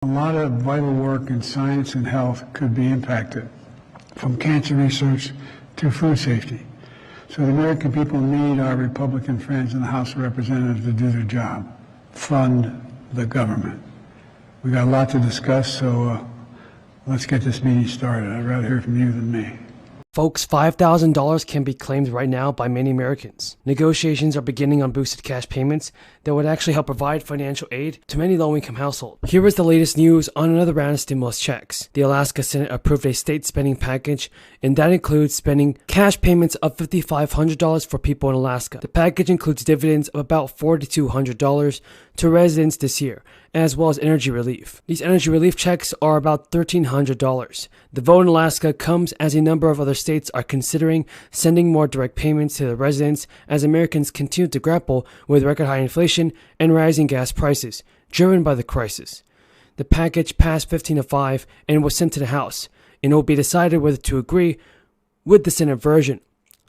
A lot of vital work in science and health could be impacted, from cancer research to food safety. So the American people need our Republican friends in the House of Representatives to do their job, fund the government. We got a lot to discuss, so let's get this meeting started. I'd rather hear from you than me. Folks, $5,000 can be claimed right now by many Americans. Negotiations are beginning on boosted cash payments that would actually help provide financial aid to many low-income households. Here is the latest news on another round of stimulus checks. The Alaska Senate approved a state spending package, and that includes spending cash payments of $5,500 for people in Alaska. The package includes dividends of about $4,200 to residents this year, as well as energy relief. These energy relief checks are about $1,300. The vote in Alaska comes as a number of other states are considering sending more direct payments to the residents as Americans continue to grapple with record high inflation and rising gas prices, driven by the crisis. The package passed 15-5 and was sent to the House, and it will be decided whether to agree with the Senate version.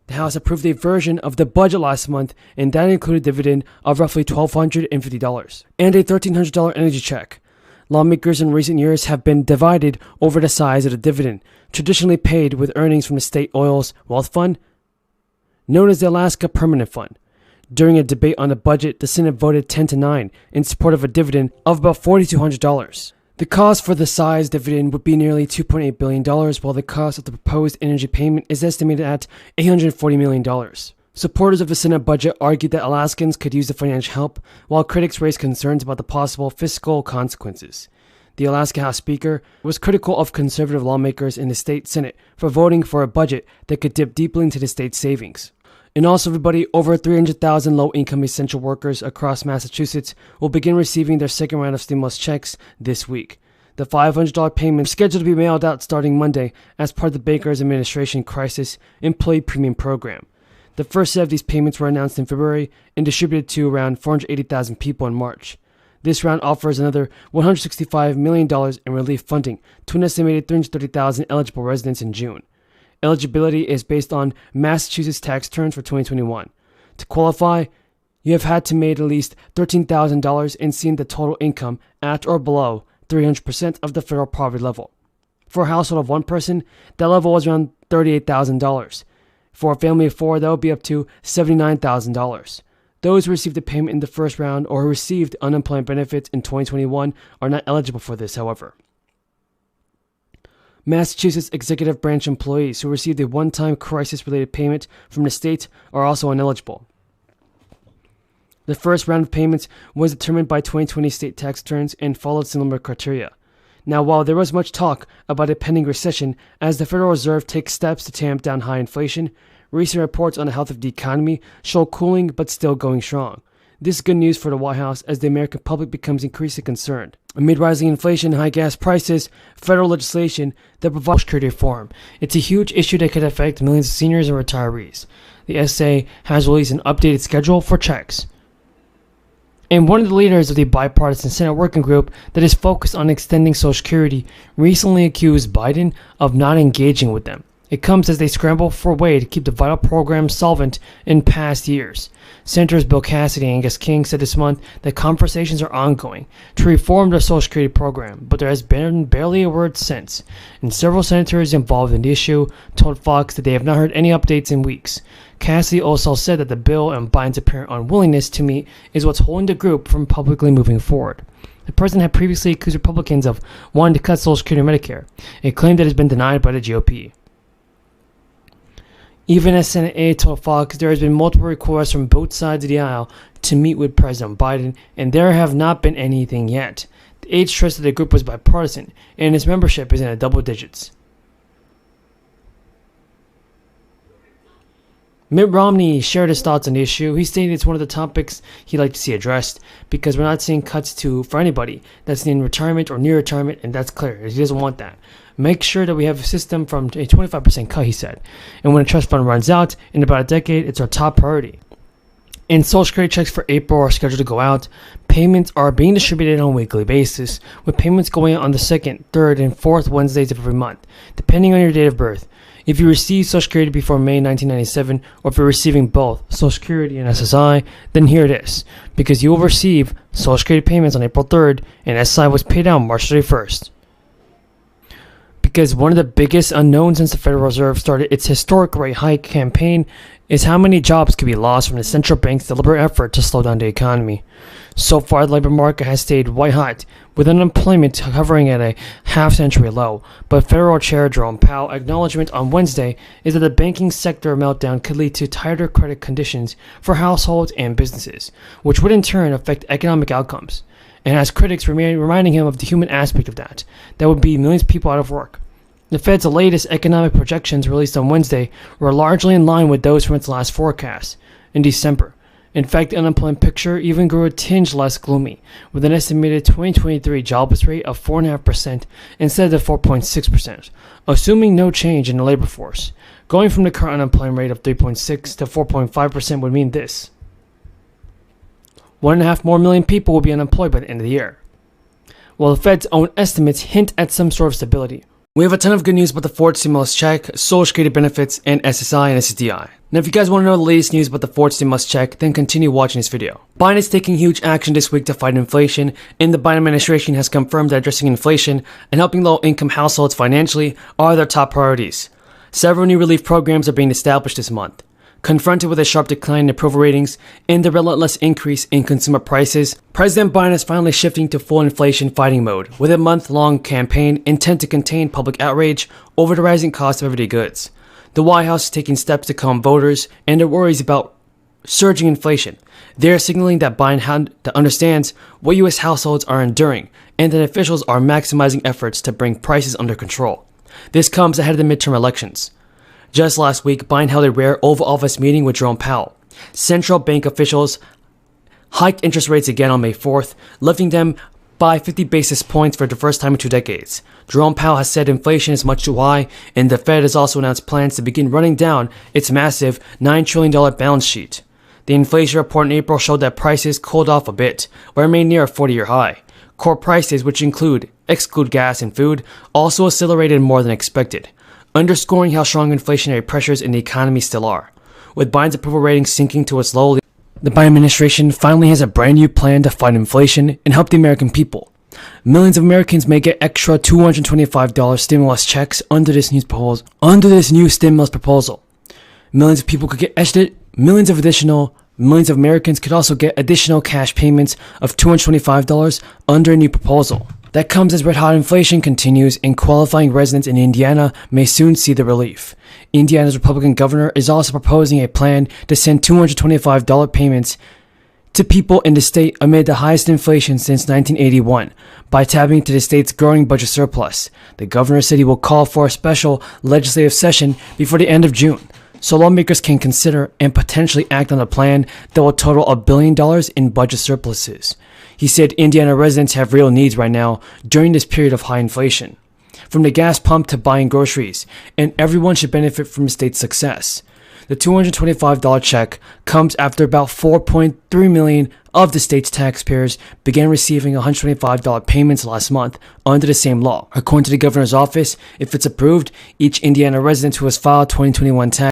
The House approved a version of the budget last month, and that included a dividend of roughly $1,250 and a $1,300 energy check. Lawmakers in recent years have been divided over the size of the dividend, traditionally paid with earnings from the state oil's wealth fund, known as the Alaska Permanent Fund. During a debate on the budget, the Senate voted 10-9 in support of a dividend of about $4,200. The cost for the size dividend would be nearly $2.8 billion, while the cost of the proposed energy payment is estimated at $840 million. Supporters of the Senate budget argued that Alaskans could use the financial help, while critics raised concerns about the possible fiscal consequences. The Alaska House Speaker was critical of conservative lawmakers in the state Senate for voting for a budget that could dip deeply into the state's savings. And also, everybody, over 300,000 low-income essential workers across Massachusetts will begin receiving their second round of stimulus checks this week. The $500 payment is scheduled to be mailed out starting Monday as part of the Baker's administration crisis employee premium program. The first set of these payments were announced in February and distributed to around 480,000 people in March. This round offers another $165 million in relief funding to an estimated 330,000 eligible residents in June. Eligibility is based on Massachusetts tax returns for 2021. To qualify, you have had to make at least $13,000 and seen the total income at or below 300% of the federal poverty level. For a household of one person, that level was around $38,000. For a family of four, that would be up to $79,000. Those who received the payment in the first round or who received unemployment benefits in 2021 are not eligible for this, however. Massachusetts executive branch employees who received a one-time crisis-related payment from the state are also ineligible. The first round of payments was determined by 2020 state tax returns and followed similar criteria. Now, while there was much talk about a pending recession as the Federal Reserve takes steps to tamp down high inflation, recent reports on the health of the economy show cooling but still going strong. This is good news for the White House as the American public becomes increasingly concerned. Amid rising inflation and high gas prices, federal legislation that provides security reform. It's a huge issue that could affect millions of seniors and retirees. The SA has released an updated schedule for checks. And one of the leaders of the bipartisan Senate working group that is focused on extending Social Security recently accused Biden of not engaging with them. It comes as they scramble for a way to keep the vital program solvent in past years. Senators Bill Cassidy and Angus King said this month that conversations are ongoing to reform the Social Security program, but there has been barely a word since. And several senators involved in the issue told Fox that they have not heard any updates in weeks. Cassidy also said that the bill and Biden's apparent unwillingness to meet is what's holding the group from publicly moving forward. The president had previously accused Republicans of wanting to cut Social Security and Medicare, a claim that has been denied by the GOP. Even as Senate aide told Fox, there has been multiple requests from both sides of the aisle to meet with President Biden, and there have not been anything yet. The aide stressed that the group was bipartisan, and its membership is in the double digits. Mitt Romney shared his thoughts on the issue. He stated it's one of the topics he'd like to see addressed because we're not seeing cuts for anybody that's in retirement or near retirement, and that's clear. He doesn't want that. Make sure that we have a system from a 25% cut, he said. And when a trust fund runs out in about a decade, it's our top priority. And Social Security checks for April are scheduled to go out. Payments are being distributed on a weekly basis, with payments going out on the second, third, and fourth Wednesdays of every month, depending on your date of birth. If you received Social Security before May 1997, or if you're receiving both Social Security and SSI, then here it is, because you will receive Social Security payments on April 3rd, and SSI was paid out March 31st. Because one of the biggest unknowns since the Federal Reserve started its historic rate hike campaign is how many jobs could be lost from the central bank's deliberate effort to slow down the economy. So far, the labor market has stayed white hot, with unemployment hovering at a half-century low, but Federal Chair Jerome Powell's acknowledgement on Wednesday is that the banking sector meltdown could lead to tighter credit conditions for households and businesses, which would in turn affect economic outcomes. And has critics reminding him of the human aspect of that would be millions of people out of work. The Fed's latest economic projections released on Wednesday were largely in line with those from its last forecast in December. In fact, the unemployment picture even grew a tinge less gloomy, with an estimated 2023 jobless rate of 4.5% instead of 4.6%, assuming no change in the labor force. Going from the current unemployment rate of 3.6 to 4.5% would mean this: 1.5 more million people will be unemployed by the end of the year. While the Fed's own estimates hint at some sort of stability, we have a ton of good news about the Ford stimulus check, Social Security benefits, and SSI and SSDI. Now, if you guys want to know the latest news about the Ford stimulus check, then continue watching this video. Biden is taking huge action this week to fight inflation, and the Biden administration has confirmed that addressing inflation and helping low-income households financially are their top priorities. Several new relief programs are being established this month. Confronted with a sharp decline in approval ratings and the relentless increase in consumer prices, President Biden is finally shifting to full inflation fighting mode with a month-long campaign intent to contain public outrage over the rising cost of everyday goods. The White House is taking steps to calm voters and their worries about surging inflation. They are signaling that Biden understands what U.S. households are enduring and that officials are maximizing efforts to bring prices under control. This comes ahead of the midterm elections. Just last week, Biden held a rare Oval Office meeting with Jerome Powell. Central bank officials hiked interest rates again on May 4th, lifting them by 50 basis points for the first time in 2 decades. Jerome Powell has said inflation is much too high, and the Fed has also announced plans to begin running down its massive $9 trillion balance sheet. The inflation report in April showed that prices cooled off a bit, but remain near a 40-year high. Core prices, which exclude gas and food, also accelerated more than expected, underscoring how strong inflationary pressures in the economy still are. With Biden's approval rating sinking to its low, the Biden administration finally has a brand new plan to fight inflation and help the American people. Millions of Americans may get extra $225 stimulus checks under this new stimulus proposal. Millions of people could get millions of Americans could also get additional cash payments of $225 under a new proposal. That comes as red-hot inflation continues, and qualifying residents in Indiana may soon see the relief. Indiana's Republican governor is also proposing a plan to send $225 payments to people in the state amid the highest inflation since 1981 by tapping into the state's growing budget surplus. The governor said he will call for a special legislative session before the end of June, so lawmakers can consider and potentially act on a plan that will total $1 billion in budget surpluses. He said Indiana residents have real needs right now during this period of high inflation, from the gas pump to buying groceries, and everyone should benefit from the state's success. The $225 check comes after about 4.3 million of the state's taxpayers began receiving $125 payments last month under the same law. According to the governor's office, if it's approved, each Indiana resident who has filed 2021 tax